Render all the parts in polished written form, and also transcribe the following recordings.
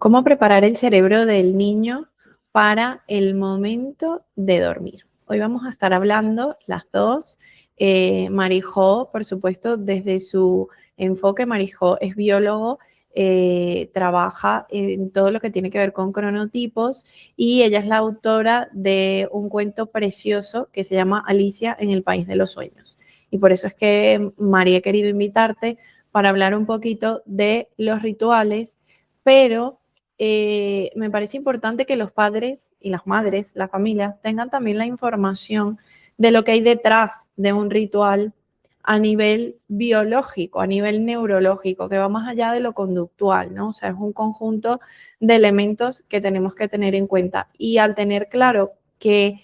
¿Cómo preparar el cerebro del niño para el momento de dormir? Hoy vamos a estar hablando las dos. Marijó, por supuesto, desde su enfoque, Marijó es biólogo, trabaja en todo lo que tiene que ver con cronotipos y ella es la autora de un cuento precioso que se llama Alicia en el País de los Sueños. Y por eso es que, María, he querido invitarte para hablar un poquito de los rituales, pero me parece importante que los padres y las madres, las familias, tengan también la información de lo que hay detrás de un ritual a nivel biológico, a nivel neurológico, que va más allá de lo conductual, ¿no? O sea, es un conjunto de elementos que tenemos que tener en cuenta. Y al tener claro que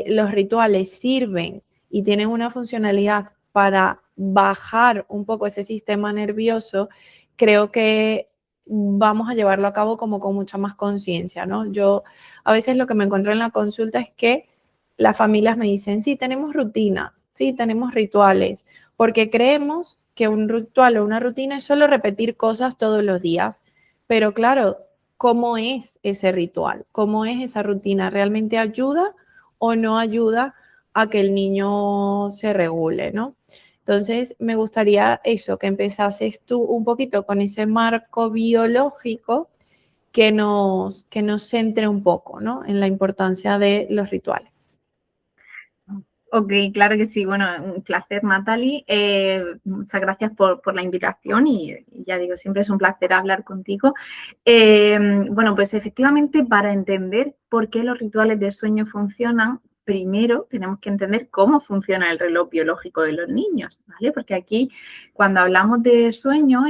los rituales sirven y tienen una funcionalidad para bajar un poco ese sistema nervioso, creo que vamos a llevarlo a cabo como con mucha más conciencia, ¿no? Yo a veces lo que me encuentro en la consulta es que las familias me dicen, sí, tenemos rutinas, sí, tenemos rituales, porque creemos que un ritual o una rutina es solo repetir cosas todos los días, pero claro, ¿cómo es ese ritual? ¿Cómo es esa rutina? ¿Realmente ayuda o no ayuda a que el niño se regule, ¿no? Entonces, me gustaría eso, que empezases tú un poquito con ese marco biológico que nos centre un poco, ¿no? En la importancia de los rituales. Ok, claro que sí. Bueno, un placer, Natalie. Muchas gracias por la invitación y ya digo, siempre es un placer hablar contigo. Bueno, pues efectivamente para entender por qué los rituales de sueño funcionan, primero tenemos que entender cómo funciona el reloj biológico de los niños, ¿vale? Porque aquí cuando hablamos de sueño,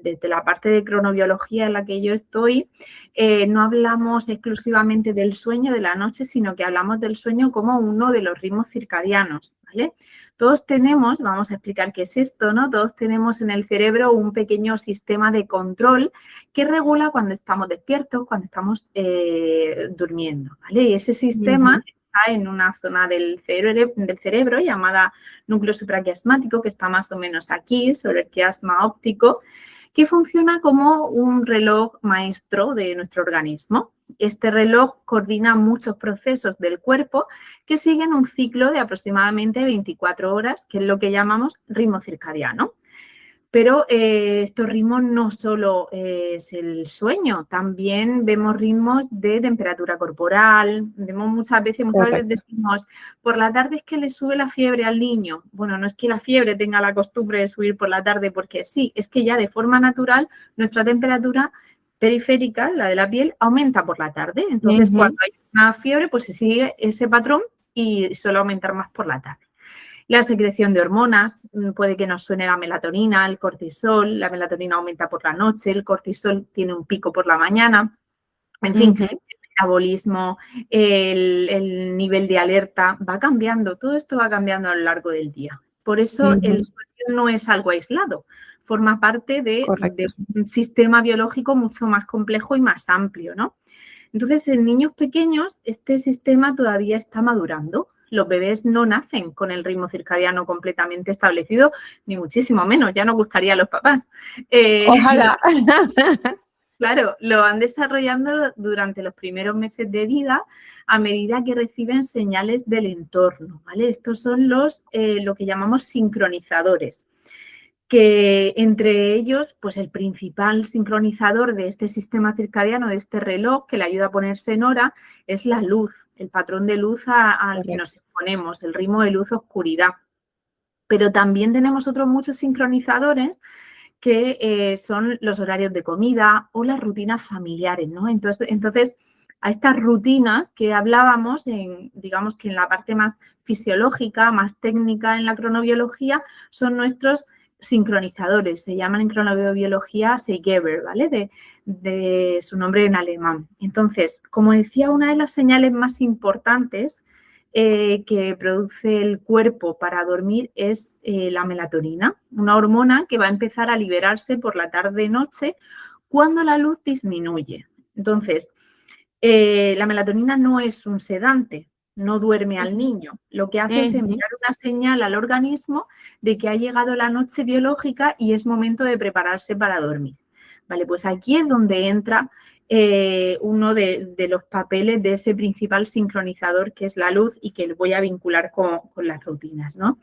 desde la parte de cronobiología en la que yo estoy, no hablamos exclusivamente del sueño de la noche, sino que hablamos del sueño como uno de los ritmos circadianos, ¿vale? Todos tenemos, vamos a explicar qué es esto, ¿no? Todos tenemos en el cerebro un pequeño sistema de control que regula cuando estamos despiertos, cuando estamos durmiendo, ¿vale? Y ese sistema está en una zona del cerebro llamada núcleo supraquiasmático, que está más o menos aquí, sobre el quiasma óptico, que funciona como un reloj maestro de nuestro organismo. Este reloj coordina muchos procesos del cuerpo que siguen un ciclo de aproximadamente 24 horas, que es lo que llamamos ritmo circadiano. Pero estos ritmos no solo es el sueño, también vemos ritmos de temperatura corporal, vemos muchas veces decimos, por la tarde es que le sube la fiebre al niño. Bueno, no es que la fiebre tenga la costumbre de subir por la tarde porque sí, es que ya de forma natural nuestra temperatura periférica, la de la piel, aumenta por la tarde. Entonces, cuando hay una fiebre, pues se sigue ese patrón y suele aumentar más por la tarde. La secreción de hormonas, puede que nos suene la melatonina, el cortisol, la melatonina aumenta por la noche, el cortisol tiene un pico por la mañana, en fin, el metabolismo, el nivel de alerta va cambiando, todo esto va cambiando a lo largo del día. Por eso el sueño no es algo aislado, forma parte de un sistema biológico mucho más complejo y más amplio, ¿no? Entonces, en niños pequeños, este sistema todavía está madurando. Los bebés no nacen con el ritmo circadiano completamente establecido, ni muchísimo menos, ya nos gustaría a los papás. Ojalá. Claro, lo van desarrollando durante los primeros meses de vida a medida que reciben señales del entorno, ¿vale? Estos son lo que llamamos sincronizadores, que entre ellos, pues el principal sincronizador de este sistema circadiano, de este reloj que le ayuda a ponerse en hora, es la luz, el patrón de luz al que nos exponemos, el ritmo de luz-oscuridad. Pero también tenemos otros muchos sincronizadores que son los horarios de comida o las rutinas familiares, ¿no? Entonces, a estas rutinas que hablábamos, digamos que en la parte más fisiológica, más técnica en la cronobiología, son nuestros sincronizadores, se llaman en cronobiología Zeigeber, ¿vale? De su nombre en alemán. Entonces, como decía, una de las señales más importantes que produce el cuerpo para dormir es la melatonina, una hormona que va a empezar a liberarse por la tarde-noche cuando la luz disminuye. Entonces, la melatonina no es un sedante, no duerme al niño. Lo que hace es enviar una señal al organismo de que ha llegado la noche biológica y es momento de prepararse para dormir. Vale, pues aquí es donde entra uno de los papeles de ese principal sincronizador que es la luz y que lo voy a vincular con las rutinas, ¿no?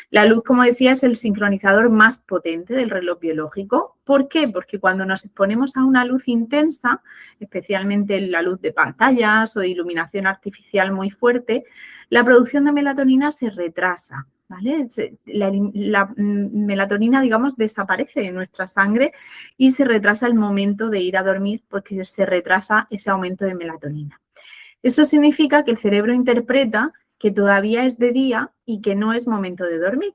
La luz, como decía, es el sincronizador más potente del reloj biológico. ¿Por qué? Porque cuando nos exponemos a una luz intensa, especialmente la luz de pantallas o de iluminación artificial muy fuerte, la producción de melatonina se retrasa, ¿vale? La melatonina, digamos, desaparece de nuestra sangre y se retrasa el momento de ir a dormir porque se retrasa ese aumento de melatonina. Eso significa que el cerebro interpreta que todavía es de día y que no es momento de dormir.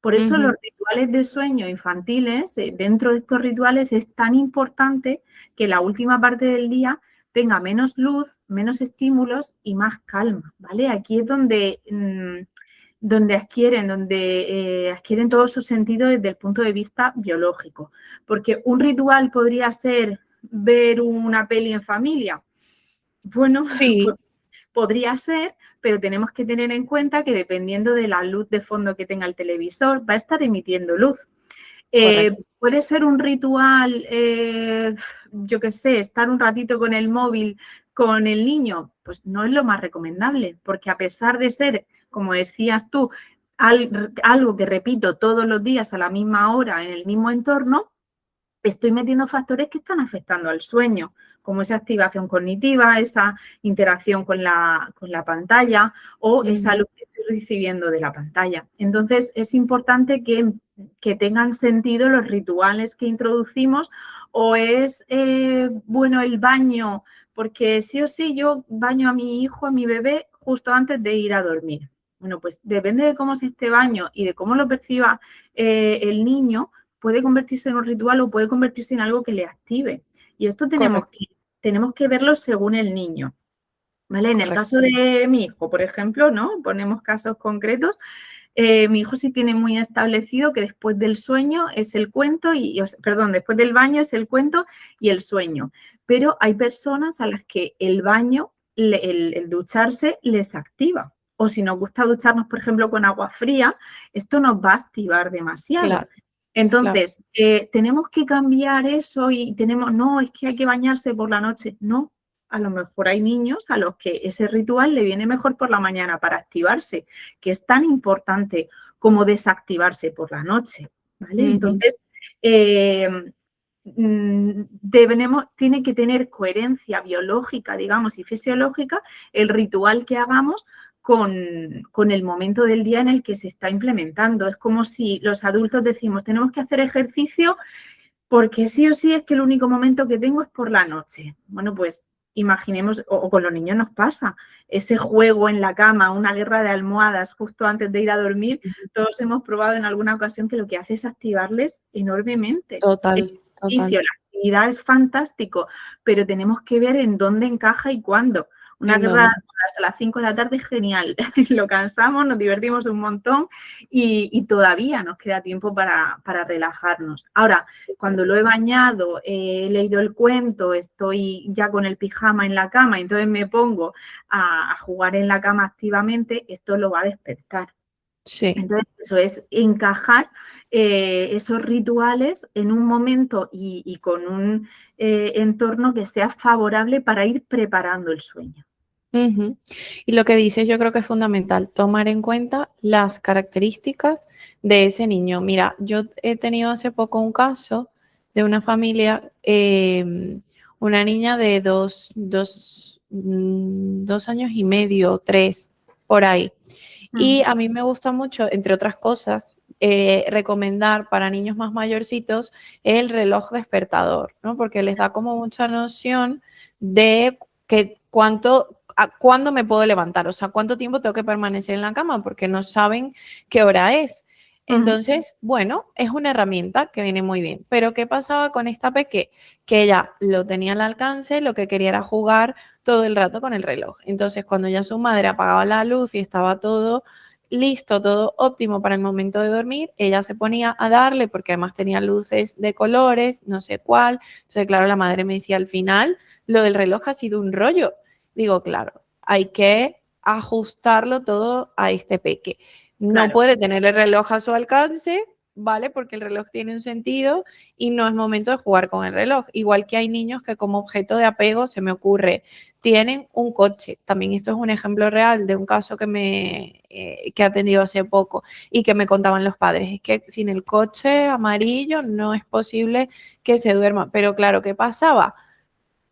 Por eso los rituales de sueño infantiles, dentro de estos rituales es tan importante que la última parte del día tenga menos luz, menos estímulos y más calma, ¿vale? Aquí es donde, donde adquieren todo su sentido desde el punto de vista biológico. Porque un ritual podría ser ver una peli en familia. Bueno, Sí, pues podría ser, pero tenemos que tener en cuenta que dependiendo de la luz de fondo que tenga el televisor, va a estar emitiendo luz. correcto. Puede ser un ritual, yo qué sé, estar un ratito con el móvil con el niño, pues no es lo más recomendable, porque a pesar de ser, como decías tú, algo que repito todos los días a la misma hora en el mismo entorno, estoy metiendo factores que están afectando al sueño, como esa activación cognitiva, esa interacción con la pantalla o esa luz que estoy recibiendo de la pantalla. Entonces, es importante que tengan sentido los rituales que introducimos o es, bueno, el baño, porque sí o sí yo baño a mi hijo, a mi bebé, justo antes de ir a dormir. Bueno, pues depende de cómo es este baño y de cómo lo perciba el niño, puede convertirse en un ritual o puede convertirse en algo que le active. Y esto Correcto, tenemos que verlo según el niño. ¿Vale? En el correcto. caso de mi hijo, por ejemplo, ¿no? Ponemos casos concretos. Mi hijo sí tiene muy establecido que después del sueño es el cuento perdón, después del baño es el cuento y el sueño. Pero hay personas a las que el baño, el ducharse, les activa. O si nos gusta ducharnos, por ejemplo, con agua fría, esto nos va a activar demasiado. Claro, claro. Entonces, tenemos que cambiar eso y no, es que hay que bañarse por la noche. No, a lo mejor hay niños a los que ese ritual le viene mejor por la mañana para activarse, que es tan importante como desactivarse por la noche, ¿vale? Entonces, tiene que tener coherencia biológica, digamos, y fisiológica el ritual que hagamos con el momento del día en el que se está implementando. Es como si los adultos decimos, tenemos que hacer ejercicio porque sí o sí es que el único momento que tengo es por la noche. Bueno, pues imaginemos, o con los niños nos pasa, ese juego en la cama, una guerra de almohadas justo antes de ir a dormir, todos hemos probado en alguna ocasión que lo que hace es activarles enormemente. El Total, ejercicio, total. la actividad es fantástico, pero tenemos que ver en dónde encaja y cuándo. Una ¿En guerra de dónde? almohadas a las 5 de la tarde es genial, lo cansamos, nos divertimos un montón y todavía nos queda tiempo para relajarnos. Ahora, cuando lo he bañado, he leído el cuento, estoy ya con el pijama en la cama, entonces me pongo a jugar en la cama activamente, esto lo va a despertar. Sí. Entonces, eso es encajar esos rituales en un momento y con un entorno que sea favorable para ir preparando el sueño. Ujú. Y lo que dices yo creo que es fundamental, tomar en cuenta las características de ese niño. Mira, yo he tenido hace poco un caso de una familia, una niña de 2 años y medio, 3, por ahí. Y a mí me gusta mucho, entre otras cosas, recomendar para niños más mayorcitos el reloj despertador, ¿no? Porque les da como mucha noción de que cuándo me puedo levantar, o sea, cuánto tiempo tengo que permanecer en la cama, porque no saben qué hora es. Entonces, bueno, es una herramienta que viene muy bien. Pero ¿qué pasaba con esta peque? Que ella lo tenía al alcance, lo que quería era jugar todo el rato con el reloj. Entonces, cuando ya su madre apagaba la luz y estaba todo listo, todo óptimo para el momento de dormir, ella se ponía a darle, porque además tenía luces de colores, no sé cuál. Entonces, claro, la madre me decía, al final, lo del reloj ha sido un rollo. Digo, claro, hay que ajustarlo todo a este peque. No Claro. puede tener el reloj a su alcance, ¿vale? Porque el reloj tiene un sentido y no es momento de jugar con el reloj. Igual que hay niños que como objeto de apego, se me ocurre, tienen un coche. También esto es un ejemplo real de un caso que he atendido hace poco y que me contaban los padres. Es que sin el coche amarillo no es posible que se duerma. Pero claro, ¿qué pasaba?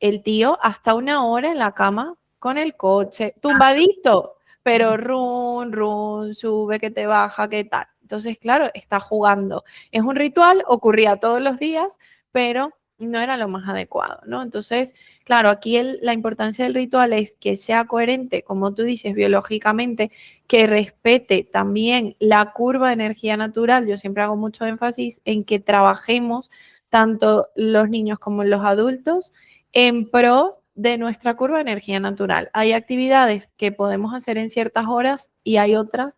El tío hasta una hora en la cama con el coche, tumbadito, pero run, run, sube, que te baja, qué tal. Entonces, claro, está jugando. Es un ritual, ocurría todos los días, pero no era lo más adecuado, ¿no? Entonces, claro, aquí la importancia del ritual es que sea coherente, como tú dices, biológicamente, que respete también la curva de energía natural. Yo siempre hago mucho énfasis en que trabajemos tanto los niños como los adultos en pro de nuestra curva de energía natural. Hay actividades que podemos hacer en ciertas horas y hay otras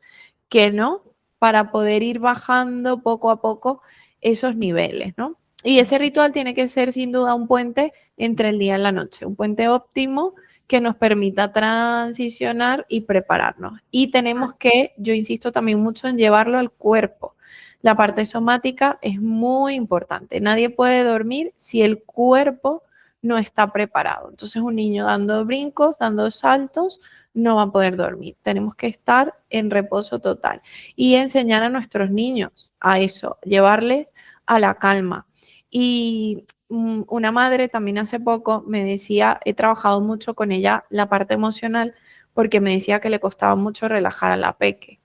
que no, para poder ir bajando poco a poco esos niveles, ¿no? Y ese ritual tiene que ser sin duda un puente entre el día y la noche, un puente óptimo que nos permita transicionar y prepararnos. Y tenemos que, yo insisto también mucho en llevarlo al cuerpo. La parte somática es muy importante. Nadie puede dormir si el cuerpo no está preparado. Entonces un niño dando brincos, dando saltos, no va a poder dormir. Tenemos que estar en reposo total y enseñar a nuestros niños a eso, llevarles a la calma. Y una madre también hace poco me decía, he trabajado mucho con ella la parte emocional porque me decía que le costaba mucho relajar a la peque.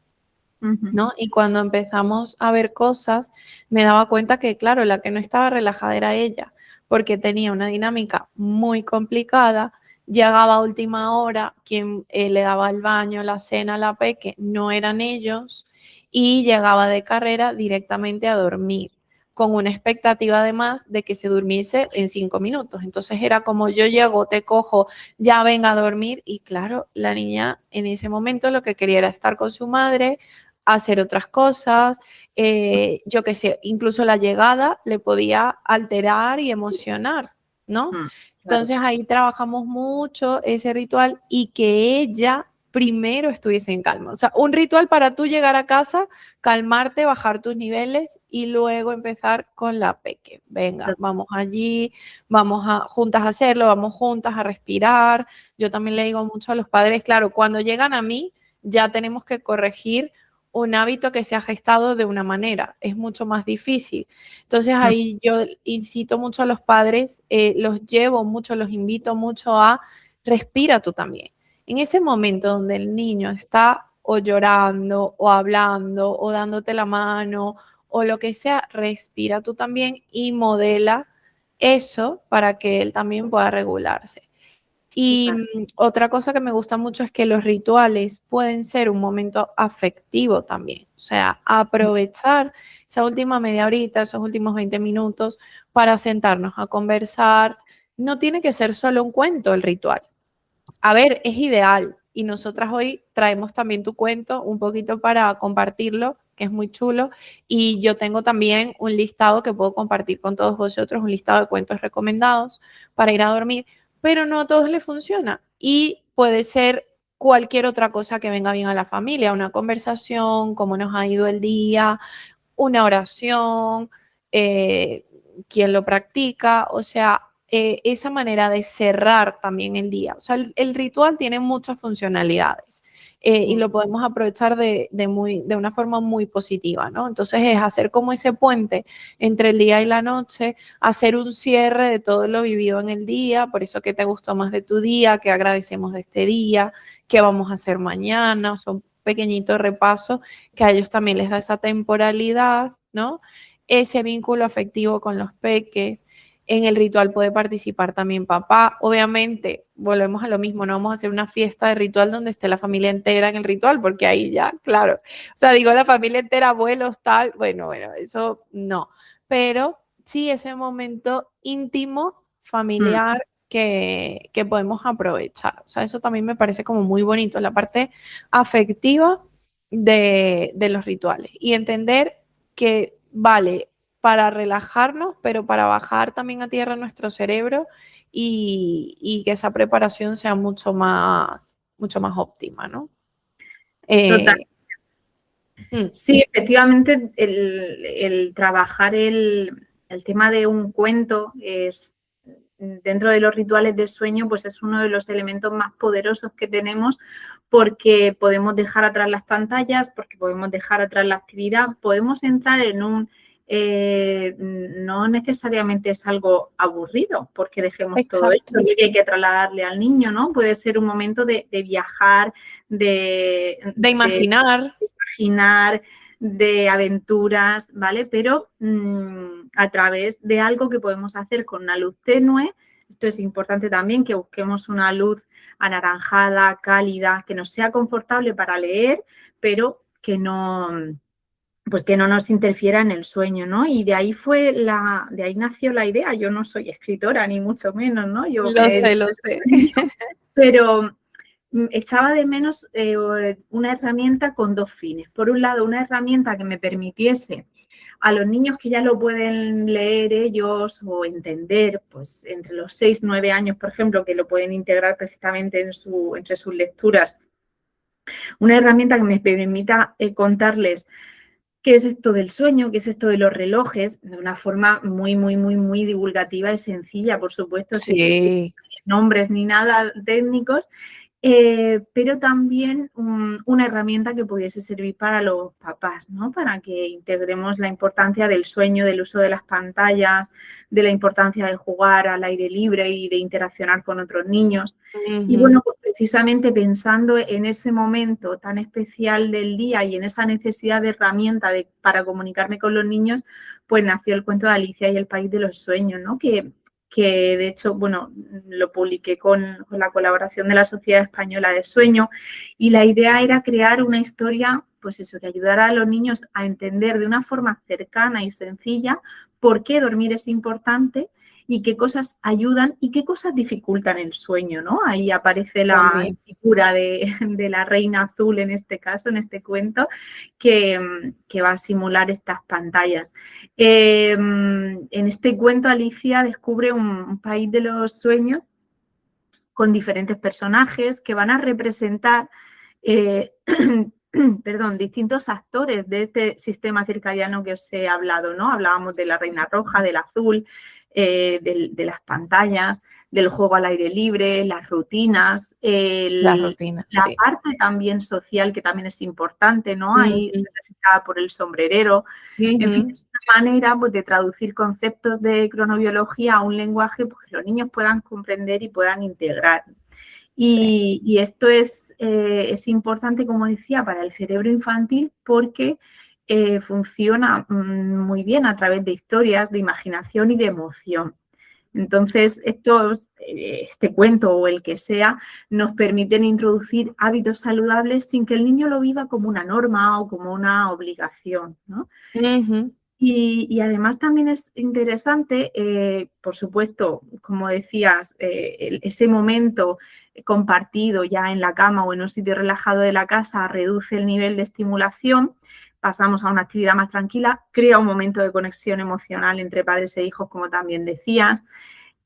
¿No? Y cuando empezamos a ver cosas, me daba cuenta que, claro, la que no estaba relajada era ella, porque tenía una dinámica muy complicada, llegaba a última hora, quien le daba el baño, la cena, la peque, no eran ellos, y llegaba de carrera directamente a dormir, con una expectativa además de que se durmiese en 5 minutos. Entonces era como yo llego, te cojo, ya venga a dormir, y claro, la niña en ese momento lo que quería era estar con su madre, hacer otras cosas, yo qué sé, incluso la llegada le podía alterar y emocionar, ¿no? Claro. Entonces ahí trabajamos mucho ese ritual y que ella primero estuviese en calma. O sea, un ritual para tú llegar a casa, calmarte, bajar tus niveles y luego empezar con la peque. Venga, vamos allí, vamos a juntas a hacerlo, vamos juntas a respirar. Yo también le digo mucho a los padres, claro, cuando llegan a mí ya tenemos que corregir un hábito que se ha gestado de una manera, es mucho más difícil. Entonces ahí yo incito mucho a los padres, los llevo mucho, los invito mucho a respira tú también. En ese momento donde el niño está o llorando o hablando o dándote la mano o lo que sea, respira tú también y modela eso para que él también pueda regularse. Y otra cosa que me gusta mucho es que los rituales pueden ser un momento afectivo también. O sea, aprovechar esa última media horita, esos últimos 20 minutos para sentarnos a conversar. No tiene que ser solo un cuento el ritual. A ver, es ideal. Y nosotras hoy traemos también tu cuento un poquito para compartirlo, que es muy chulo. Y yo tengo también un listado que puedo compartir con todos vosotros, un listado de cuentos recomendados para ir a dormir, pero no a todos les funciona. Y puede ser cualquier otra cosa que venga bien a la familia, una conversación, cómo nos ha ido el día, una oración, eh, quién lo practica, o sea, esa manera de cerrar también el día. O sea, el ritual tiene muchas funcionalidades y lo podemos aprovechar de una forma muy positiva, ¿no? Entonces es hacer como ese puente entre el día y la noche, hacer un cierre de todo lo vivido en el día, por eso que te gustó más de tu día, que agradecemos de este día, qué vamos a hacer mañana, o sea, un pequeñito repaso que a ellos también les da esa temporalidad, ¿no? Ese vínculo afectivo con los peques. En el ritual puede participar también papá. Obviamente, volvemos a lo mismo, no vamos a hacer una fiesta de ritual donde esté la familia entera en el ritual, porque ahí ya, claro. O sea, digo la familia entera, abuelos, tal, bueno, eso no. Pero sí ese momento íntimo, familiar, que podemos aprovechar. O sea, eso también me parece como muy bonito, la parte afectiva de los rituales y entender que vale para relajarnos, pero para bajar también a tierra nuestro cerebro y que esa preparación sea mucho más óptima, ¿no? Total. Eh, Sí, efectivamente, el trabajar el tema de un cuento es, dentro de los rituales de sueño, pues es uno de los elementos más poderosos que tenemos, porque podemos dejar atrás las pantallas, porque podemos dejar atrás la actividad, podemos entrar en un... no necesariamente es algo aburrido porque dejemos todo Exacto. esto y hay que trasladarle al niño, ¿no? Puede ser un momento de viajar, De imaginar. imaginar, de aventuras, ¿vale? Pero a través de algo que podemos hacer con una luz tenue. Esto es importante también, que busquemos una luz anaranjada, cálida, que nos sea confortable para leer, pero que no, pues que no nos interfiera en el sueño, ¿no? Y de ahí de ahí nació la idea. Yo no soy escritora, ni mucho menos, ¿no? Yo Lo me sé, lo sé. pero echaba de menos una herramienta con dos fines. Por un lado, una herramienta que me permitiese a los niños que ya lo pueden leer ellos o entender, pues entre los 6 y 9 años, por ejemplo, que lo pueden integrar perfectamente entre sus lecturas, una herramienta que me permita contarles qué es esto del sueño, qué es esto de los relojes, de una forma muy, muy, muy, muy divulgativa y sencilla, por supuesto, sin Sí. nombres ni nada técnicos, pero también una herramienta que pudiese servir para los papás, ¿no? Para que integremos la importancia del sueño, del uso de las pantallas, de la importancia de jugar al aire libre y de interaccionar con otros niños. Y bueno, pues precisamente pensando en ese momento tan especial del día y en esa necesidad de herramienta para comunicarme con los niños, pues nació el cuento de Alicia y el País de los Sueños, ¿no? Que de hecho, bueno, lo publiqué con la colaboración de la Sociedad Española de Sueño, y la idea era crear una historia, pues eso, que ayudara a los niños a entender de una forma cercana y sencilla por qué dormir es importante y qué cosas ayudan y qué cosas dificultan el sueño, ¿no? Ahí aparece la También. figura de la reina azul en este caso, en este cuento, que va a simular estas pantallas. En este cuento, Alicia descubre un país de los sueños con diferentes personajes que van a representar perdón, distintos actores de este sistema circadiano que os he hablado, ¿no? Hablábamos de la reina roja, del azul, de las pantallas, del juego al aire libre, las rutinas, La rutina, la sí. parte también social, que también es importante, ¿no? Ahí representada por el sombrerero. En fin, es una manera, pues, de traducir conceptos de cronobiología a un lenguaje, pues, que los niños puedan comprender y puedan integrar. Sí. Y esto es importante, como decía, para el cerebro infantil, porque funciona muy bien a través de historias, de imaginación y de emoción. Entonces, este cuento o el que sea, nos permiten introducir hábitos saludables sin que el niño lo viva como una norma o como una obligación, ¿no? Y además también es interesante, por supuesto, como decías, ese momento compartido ya en la cama o en un sitio relajado de la casa reduce el nivel de estimulación, pasamos a una actividad más tranquila, crea un momento de conexión emocional entre padres e hijos, como también decías.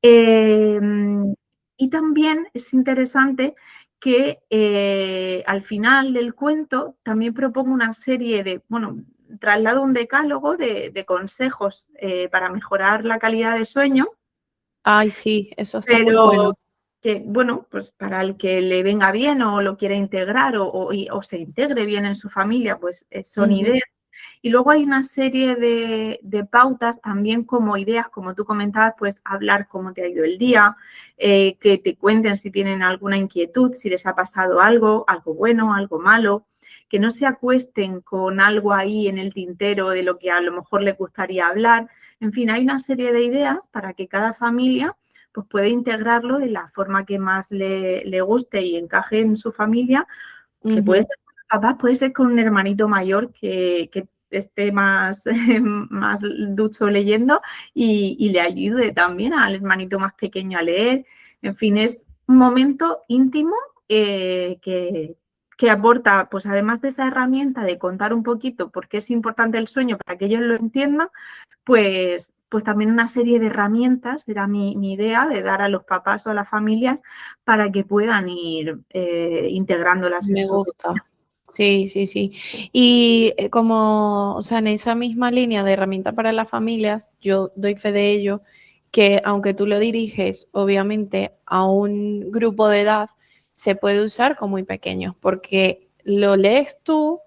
Y también es interesante que al final del cuento también propongo una serie de, bueno, traslado un decálogo de consejos para mejorar la calidad de sueño, Ay, sí, eso está muy pero bueno. que, bueno, pues para el que le venga bien o lo quiera integrar o se integre bien en su familia, pues son ideas. Y luego hay una serie de pautas también como ideas, como tú comentabas, pues hablar cómo te ha ido el día, que te cuenten si tienen alguna inquietud, si les ha pasado algo, algo bueno, algo malo, que no se acuesten con algo ahí en el tintero de lo que a lo mejor les gustaría hablar. En fin, hay una serie de ideas para que cada familia pues pueda integrarlo de la forma que más le guste y encaje en su familia, que puede ser con los papás, puede ser con un hermanito mayor que esté más, más ducho leyendo y le ayude también al hermanito más pequeño a leer. En fin, es un momento íntimo que aporta, pues además de esa herramienta de contar un poquito por qué es importante el sueño para que ellos lo entiendan, pues también una serie de herramientas, era mi idea, de dar a los papás o a las familias para que puedan ir integrándolas en Me su gusta. rutina. Sí, sí, sí. Y como, o sea, en esa misma línea de herramienta para las familias, yo doy fe de ello, que aunque tú lo diriges, obviamente, a un grupo de edad, se puede usar con muy pequeños, porque lo lees tú,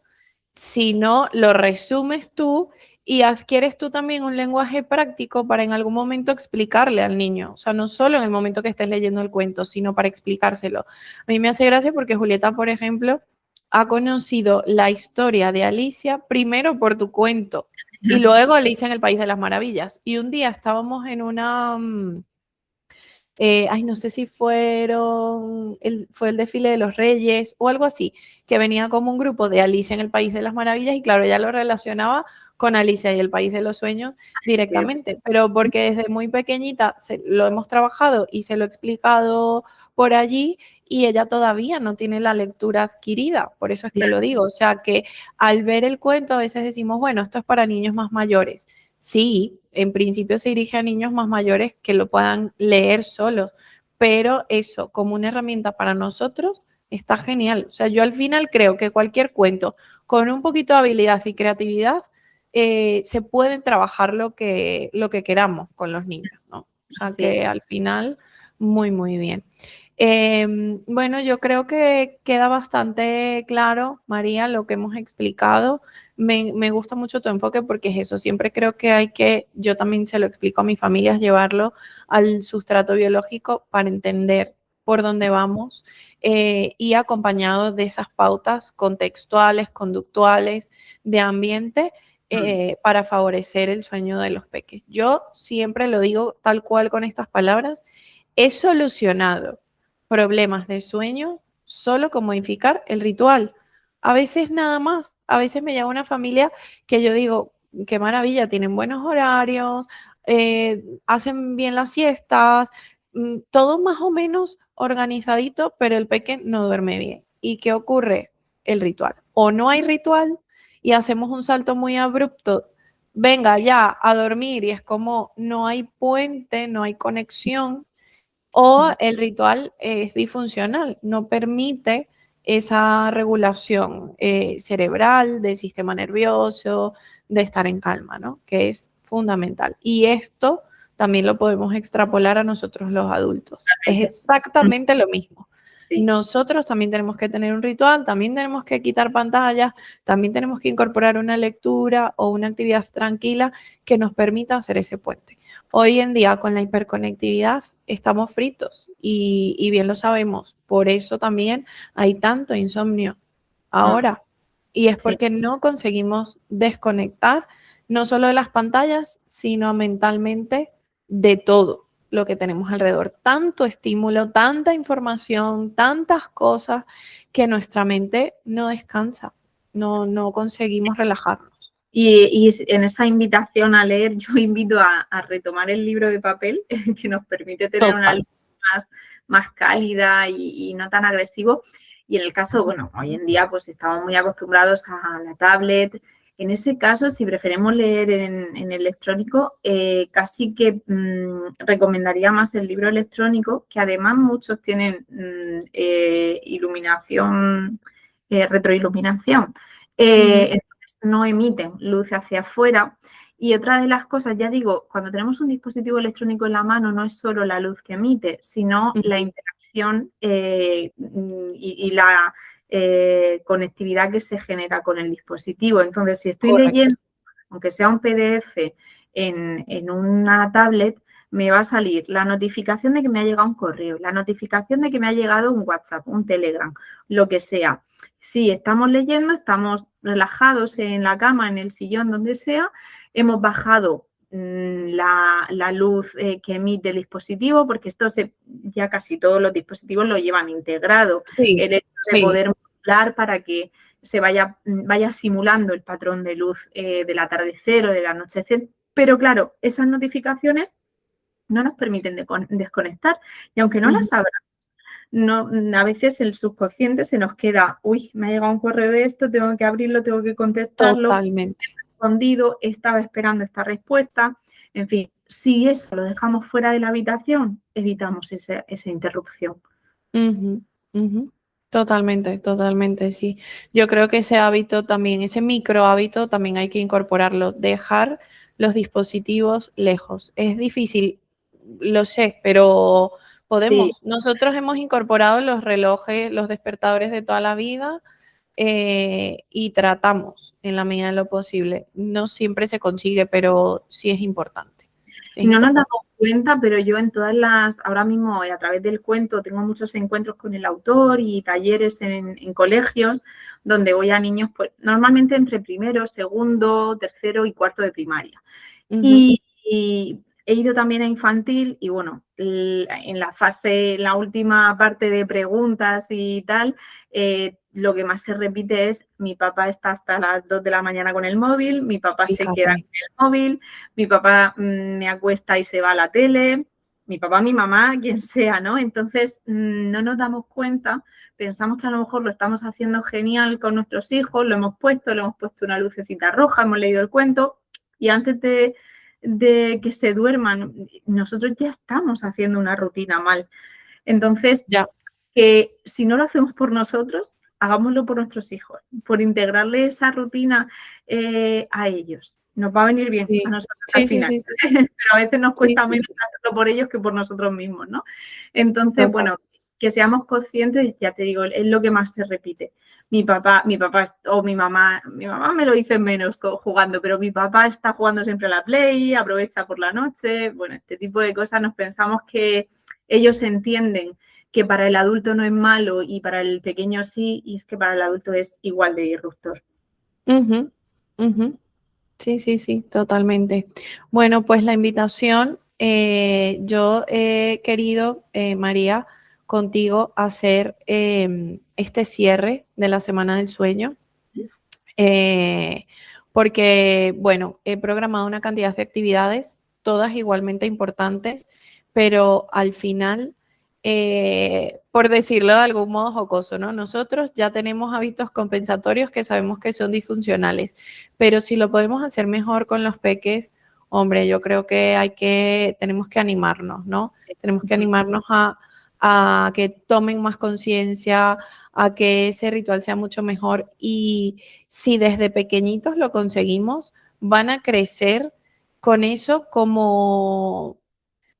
si no, lo resumes tú y adquieres tú también un lenguaje práctico para en algún momento explicarle al niño. O sea, no solo en el momento que estés leyendo el cuento, sino para explicárselo. A mí me hace gracia porque Julieta, por ejemplo, ha conocido la historia de Alicia primero por tu cuento y luego Alicia en el País de las Maravillas. Y un día estábamos en una... ay, no sé si fue el desfile de los Reyes o algo así, que venía como un grupo de Alicia en el País de las Maravillas y claro, ella lo relacionaba con Alicia y el País de los Sueños directamente, pero porque desde muy pequeñita lo hemos trabajado y se lo he explicado por allí y ella todavía no tiene la lectura adquirida, por eso es que lo digo, o sea que al ver el cuento a veces decimos, bueno, esto es para niños más mayores. Sí, en principio se dirige a niños más mayores que lo puedan leer solos, pero eso como una herramienta para nosotros está genial. O sea, yo al final creo que cualquier cuento con un poquito de habilidad y creatividad se puede trabajar lo que queramos con los niños, ¿no? O sea, Así es. que al final, muy, muy bien. Bueno, yo creo que queda bastante claro, María, lo que hemos explicado. Me gusta mucho tu enfoque porque es eso, siempre creo que hay que, yo también se lo explico a mis familias, llevarlo al sustrato biológico para entender por dónde vamos y acompañado de esas pautas contextuales, conductuales, de ambiente para favorecer el sueño de los peques. Yo siempre lo digo tal cual con estas palabras, he solucionado problemas de sueño solo con modificar el ritual. A veces nada más, a veces me llega una familia que yo digo, qué maravilla, tienen buenos horarios, hacen bien las siestas, todo más o menos organizadito, pero el peque no duerme bien. ¿Y qué ocurre? El ritual. O no hay ritual y hacemos un salto muy abrupto, venga ya a dormir y es como no hay puente, no hay conexión o el ritual es disfuncional, no permite esa regulación cerebral, del sistema nervioso, de estar en calma, ¿no? Que es fundamental. Y esto también lo podemos extrapolar a nosotros los adultos. Es exactamente lo mismo. Sí. Nosotros también tenemos que tener un ritual, también tenemos que quitar pantallas, también tenemos que incorporar una lectura o una actividad tranquila que nos permita hacer ese puente. Hoy en día con la hiperconectividad estamos fritos y bien lo sabemos. Por eso también hay tanto insomnio ahora. Y es Sí. porque no conseguimos desconectar no solo de las pantallas, sino mentalmente de todo lo que tenemos alrededor. Tanto estímulo, tanta información, tantas cosas que nuestra mente no descansa. No conseguimos relajarnos. Y en esa invitación a leer, yo invito a retomar el libro de papel, que nos permite tener una luz Total. más cálida y no tan agresivo. Y en el caso, bueno, hoy en día pues estamos muy acostumbrados a la tablet. En ese caso, si preferimos leer en electrónico, casi que recomendaría más el libro electrónico, que además muchos tienen iluminación, retroiluminación. Entonces no emiten luz hacia afuera. Y otra de las cosas, ya digo, cuando tenemos un dispositivo electrónico en la mano, no es solo la luz que emite, sino la interacción y la conectividad que se genera con el dispositivo. Entonces, si estoy Correcto. leyendo, aunque sea un PDF en una tablet, me va a salir la notificación de que me ha llegado un correo, la notificación de que me ha llegado un WhatsApp, un Telegram, lo que sea. Si estamos leyendo, estamos relajados en la cama, en el sillón, donde sea, hemos bajado la luz que emite el dispositivo, porque ya casi todos los dispositivos lo llevan integrado. Sí, El hecho de sí. poder modular para que se vaya simulando el patrón de luz del atardecer o del anochecer. Pero claro, esas notificaciones no nos permiten desconectar. Y aunque no las abra, no, a veces el subconsciente se nos queda, uy, me ha llegado un correo de esto, tengo que abrirlo, tengo que contestarlo, Totalmente. he respondido, estaba esperando esta respuesta. En fin, si eso lo dejamos fuera de la habitación, evitamos esa interrupción. Ujú, ujú. Totalmente, totalmente, sí. Yo creo que ese hábito también, ese micro hábito también hay que incorporarlo, dejar los dispositivos lejos. Es difícil, lo sé, pero Sí. podemos. Nosotros hemos incorporado los relojes, los despertadores de toda la vida y tratamos en la medida de lo posible. No siempre se consigue, pero sí es importante. Sí es No nos damos importante. cuenta, pero yo en todas ahora mismo a través del cuento tengo muchos encuentros con el autor y talleres en colegios donde voy a niños, pues normalmente entre primero, segundo, tercero y cuarto de primaria. Ujú. Y he ido también a infantil y bueno, en la última parte de preguntas y tal, lo que más se repite es mi papá está hasta las 2 de la mañana con el móvil, mi papá se queda Fíjate. con el móvil, mi papá me acuesta y se va a la tele, mi papá, mi mamá, quien sea, ¿no? Entonces no nos damos cuenta, pensamos que a lo mejor lo estamos haciendo genial con nuestros hijos, lo hemos puesto una lucecita roja, hemos leído el cuento y antes de que se duerman, nosotros ya estamos haciendo una rutina mal. Entonces, Ya, que si no lo hacemos por nosotros, hagámoslo por nuestros hijos, por integrarle esa rutina a ellos. Nos va a venir bien a sí. nosotros al Sí, sí, final, sí, sí. pero a veces nos Sí, cuesta sí, menos sí. hacerlo por ellos que por nosotros mismos, ¿no? Entonces, Total. bueno, que seamos conscientes, ya te digo, es lo que más se repite. Mi papá o mi mamá me lo dice menos jugando, pero mi papá está jugando siempre a la Play, aprovecha por la noche, bueno, este tipo de cosas nos pensamos que ellos entienden que para el adulto no es malo y para el pequeño sí, y es que para el adulto es igual de disruptor. Ujú, ujú. Sí, sí, sí, totalmente. Bueno, pues la invitación, yo he querido, María, contigo hacer este cierre de la Semana del Sueño, eh, porque, bueno, he programado una cantidad de actividades, todas igualmente importantes, pero al final, por decirlo de algún modo jocoso, ¿no? Nosotros ya tenemos hábitos compensatorios que sabemos que son disfuncionales, pero si lo podemos hacer mejor con los peques, hombre, yo creo que tenemos que animarnos, ¿no? Tenemos que animarnos a que tomen más conciencia, a que ese ritual sea mucho mejor y si desde pequeñitos lo conseguimos, van a crecer con eso como, o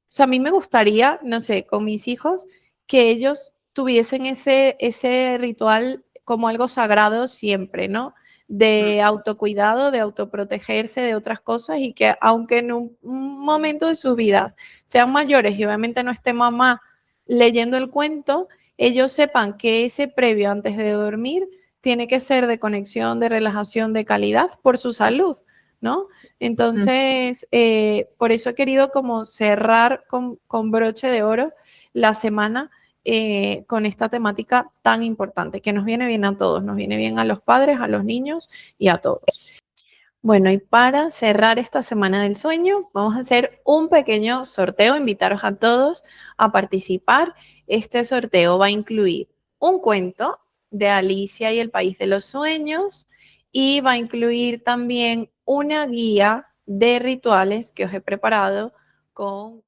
sea, a mí me gustaría, no sé, con mis hijos, que ellos tuviesen ese ritual como algo sagrado siempre, ¿no? De autocuidado, de autoprotegerse de otras cosas y que aunque en un momento de sus vidas sean mayores y obviamente no esté mamá leyendo el cuento, ellos sepan que ese previo antes de dormir tiene que ser de conexión, de relajación, de calidad por su salud, ¿no? Entonces, por eso he querido como cerrar con broche de oro la semana con esta temática tan importante, que nos viene bien a todos, nos viene bien a los padres, a los niños y a todos. Bueno, y para cerrar esta semana del sueño, vamos a hacer un pequeño sorteo, invitaros a todos a participar. Este sorteo va a incluir un cuento de Alicia y el País de los Sueños y va a incluir también una guía de rituales que os he preparado con